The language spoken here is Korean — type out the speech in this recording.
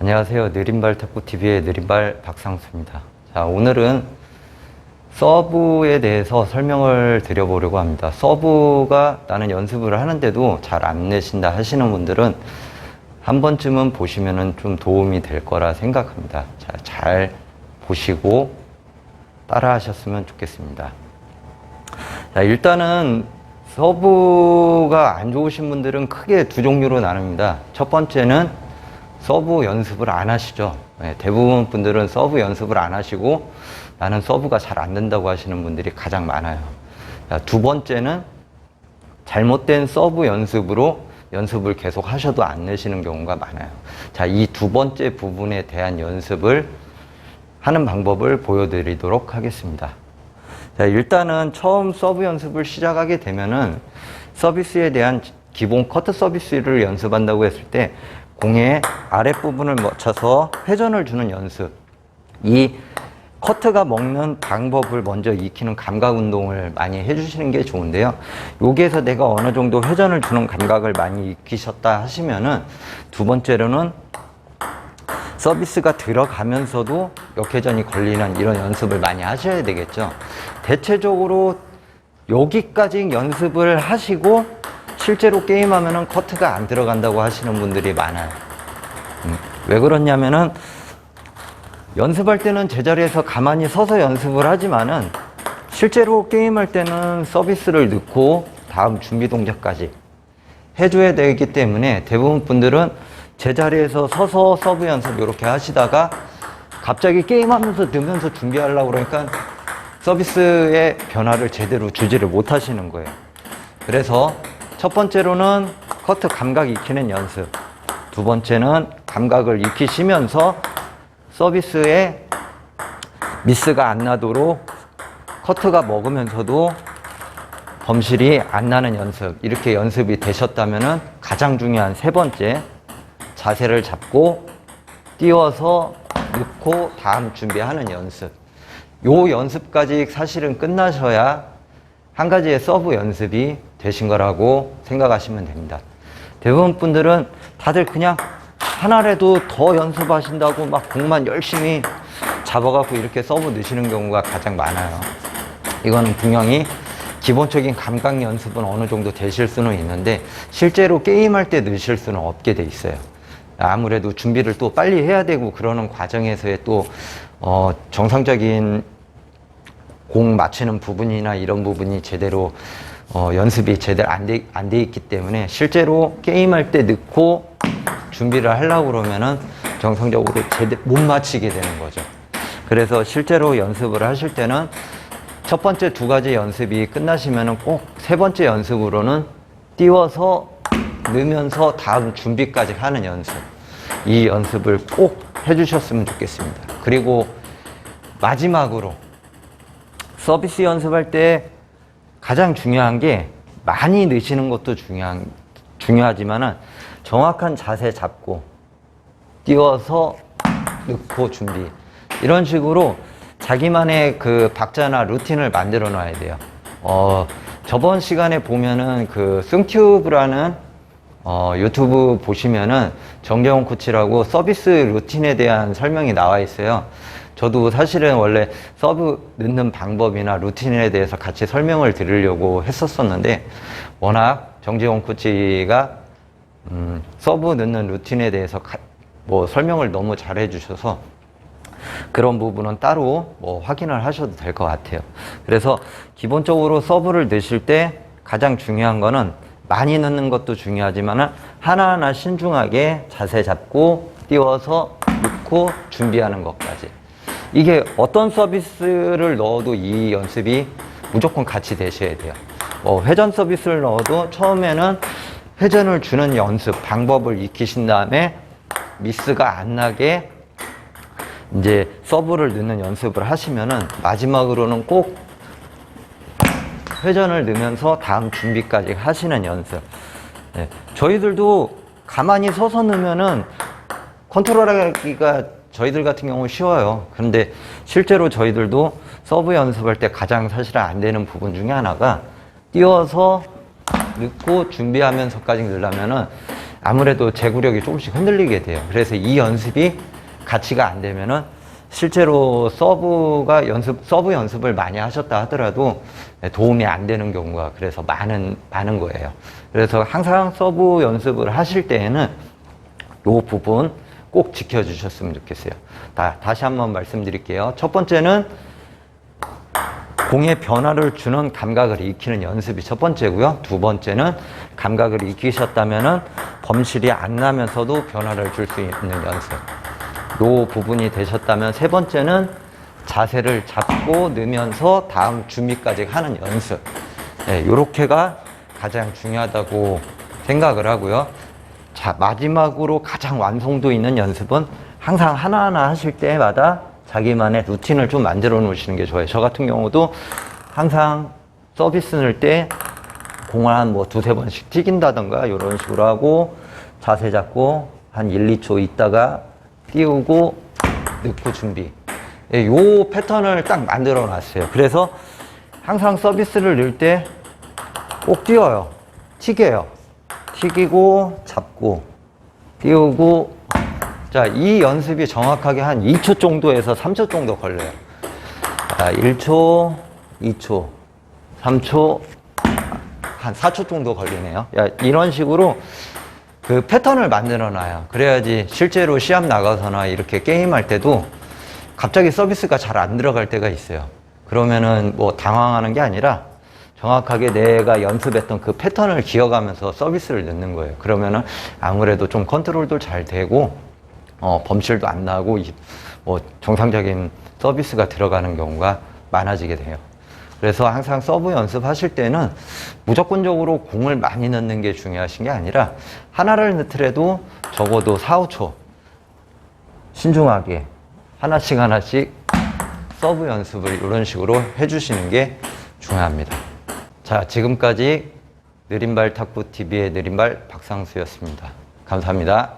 안녕하세요. 느린발 탁구TV의 느린발 박상수입니다. 자, 오늘은 서브에 대해서 설명을 드려보려고 합니다. 서브가 나는 연습을 하는데도 잘 안 내신다 하시는 분들은 한 번쯤은 보시면은 좀 도움이 될 거라 생각합니다. 자, 잘 보시고 따라 하셨으면 좋겠습니다. 자, 일단은 서브가 안 좋으신 분들은 크게 두 종류로 나눕니다. 첫 번째는 서브 연습을 안 하시죠. 대부분 분들은 서브 연습을 안 하시고 나는 서브가 잘 안 된다고 하시는 분들이 가장 많아요. 자, 두 번째는 잘못된 서브 연습으로 연습을 계속 하셔도 안 내시는 경우가 많아요. 자, 이 두 번째 부분에 대한 연습을 하는 방법을 보여드리도록 하겠습니다. 자, 일단은 처음 서브 연습을 시작하게 되면은 서비스에 대한 기본 커트 서비스를 연습한다고 했을 때 공의 아랫부분을 맞춰서 회전을 주는 연습, 이 커트가 먹는 방법을 먼저 익히는 감각 운동을 많이 해주시는 게 좋은데요. 여기에서 내가 어느 정도 회전을 주는 감각을 많이 익히셨다 하시면은 두 번째로는 서비스가 들어가면서도 역회전이 걸리는 이런 연습을 많이 하셔야 되겠죠. 대체적으로 여기까지 연습을 하시고 실제로 게임하면은 커트가 안 들어간다고 하시는 분들이 많아요. 왜 그러냐면은 연습할 때는 제자리에서 가만히 서서 연습을 하지만은 실제로 게임할 때는 서비스를 넣고 다음 준비 동작까지 해줘야 되기 때문에 대부분 분들은 제자리에서 서서 서브 연습 이렇게 하시다가 갑자기 게임하면서 넣으면서 준비하려고 그러니까 서비스의 변화를 제대로 주지를 못하시는 거예요. 그래서 첫 번째로는 커트 감각 익히는 연습, 두 번째는 감각을 익히시면서 서비스에 미스가 안 나도록 커트가 먹으면서도 범실이 안 나는 연습, 이렇게 연습이 되셨다면 가장 중요한 세 번째, 자세를 잡고 띄워서 넣고 다음 준비하는 연습, 요 연습까지 사실은 끝나셔야 한 가지의 서브 연습이 되신 거라고 생각하시면 됩니다. 대부분 분들은 다들 그냥 하나라도 더 연습하신다고 막 공만 열심히 잡아갖고 이렇게 서브 넣으시는 경우가 가장 많아요. 이거는 분명히 기본적인 감각 연습은 어느 정도 되실 수는 있는데 실제로 게임할 때 넣으실 수는 없게 돼 있어요. 아무래도 준비를 또 빨리 해야 되고 그러는 과정에서의 또 정상적인 공 맞추는 부분이나 이런 부분이 제대로 연습이 제대로 안 돼 있기 때문에 실제로 게임할 때 넣고 준비를 하려고 그러면은 정상적으로 제대로 못 맞히게 되는 거죠. 그래서 실제로 연습을 하실 때는 첫 번째 두 가지 연습이 끝나시면은 꼭 세 번째 연습으로는 띄워서 넣으면서 다음 준비까지 하는 연습, 이 연습을 꼭 해주셨으면 좋겠습니다. 그리고 마지막으로 서비스 연습할 때 가장 중요한 게 많이 넣으시는 것도 중요하지만은 정확한 자세 잡고 띄워서 넣고 준비, 이런 식으로 자기만의 그 박자나 루틴을 만들어 놔야 돼요. 저번 시간에 보면은 그 승튜브라는 유튜브 보시면은 정재원 코치라고 서비스 루틴에 대한 설명이 나와 있어요. 저도 사실은 원래 서브 넣는 방법이나 루틴에 대해서 같이 설명을 드리려고 했었었는데 워낙 정재원 코치가 서브 넣는 루틴에 대해서 설명을 너무 잘 해주셔서 그런 부분은 따로 확인을 하셔도 될 것 같아요. 그래서 기본적으로 서브를 넣으실 때 가장 중요한 거는 많이 넣는 것도 중요하지만 하나하나 신중하게 자세 잡고 띄워서 넣고 준비하는 것까지, 이게 어떤 서비스를 넣어도 이 연습이 무조건 같이 되셔야 돼요. 회전 서비스를 넣어도 처음에는 회전을 주는 연습 방법을 익히신 다음에 미스가 안 나게 이제 서브를 넣는 연습을 하시면은 마지막으로는 꼭 회전을 넣으면서 다음 준비까지 하시는 연습. 네. 저희들도 가만히 서서 넣으면은 컨트롤하기가 저희들 같은 경우는 쉬워요. 그런데 실제로 저희들도 서브 연습할 때 가장 사실은 안 되는 부분 중에 하나가 띄워서 넣고 준비하면서까지 넣으려면은 아무래도 제구력이 조금씩 흔들리게 돼요. 그래서 이 연습이 같이가 안 되면은 실제로 서브 연습을 많이 하셨다 하더라도 도움이 안 되는 경우가 그래서 많은 거예요. 그래서 항상 서브 연습을 하실 때에는 이 부분 꼭 지켜주셨으면 좋겠어요. 다시 한번 말씀드릴게요. 첫 번째는 공의 변화를 주는 감각을 익히는 연습이 첫 번째고요. 두 번째는 감각을 익히셨다면은 범실이 안 나면서도 변화를 줄 수 있는 연습. 요 부분이 되셨다면 세 번째는 자세를 잡고 넣으면서 다음 준비까지 하는 연습. 네, 요렇게가 가장 중요하다고 생각을 하고요. 자, 마지막으로 가장 완성도 있는 연습은 항상 하나하나 하실 때마다 자기만의 루틴을 좀 만들어 놓으시는 게 좋아요. 저 같은 경우도 항상 서비스 넣을 때 공을 한 뭐 두세 번씩 튀긴다던가 이런 식으로 하고 자세 잡고 한 1, 2초 있다가 띄우고 넣고 준비. 예, 요 패턴을 딱 만들어 놨어요. 그래서 항상 서비스를 넣을 때 꼭 띄워요. 튀겨요. 튀기고 잡고 띄우고. 자, 이 연습이 정확하게 한 2초 정도에서 3초 정도 걸려요. 자, 1초, 2초, 3초, 한 4초 정도 걸리네요. 야, 이런 식으로 그 패턴을 만들어 놔요. 그래야지 실제로 시합 나가서나 이렇게 게임할 때도 갑자기 서비스가 잘 안 들어갈 때가 있어요. 그러면은 뭐 당황하는 게 아니라 정확하게 내가 연습했던 그 패턴을 기억하면서 서비스를 넣는 거예요. 그러면은 아무래도 좀 컨트롤도 잘 되고 범실도 안 나고 뭐 정상적인 서비스가 들어가는 경우가 많아지게 돼요. 그래서 항상 서브 연습하실 때는 무조건적으로 공을 많이 넣는 게 중요하신 게 아니라 하나를 넣더라도 적어도 4, 5초 신중하게 하나씩 서브 연습을 이런 식으로 해주시는 게 중요합니다. 자, 지금까지 느린발 탁구TV의 느린발 박상수였습니다. 감사합니다.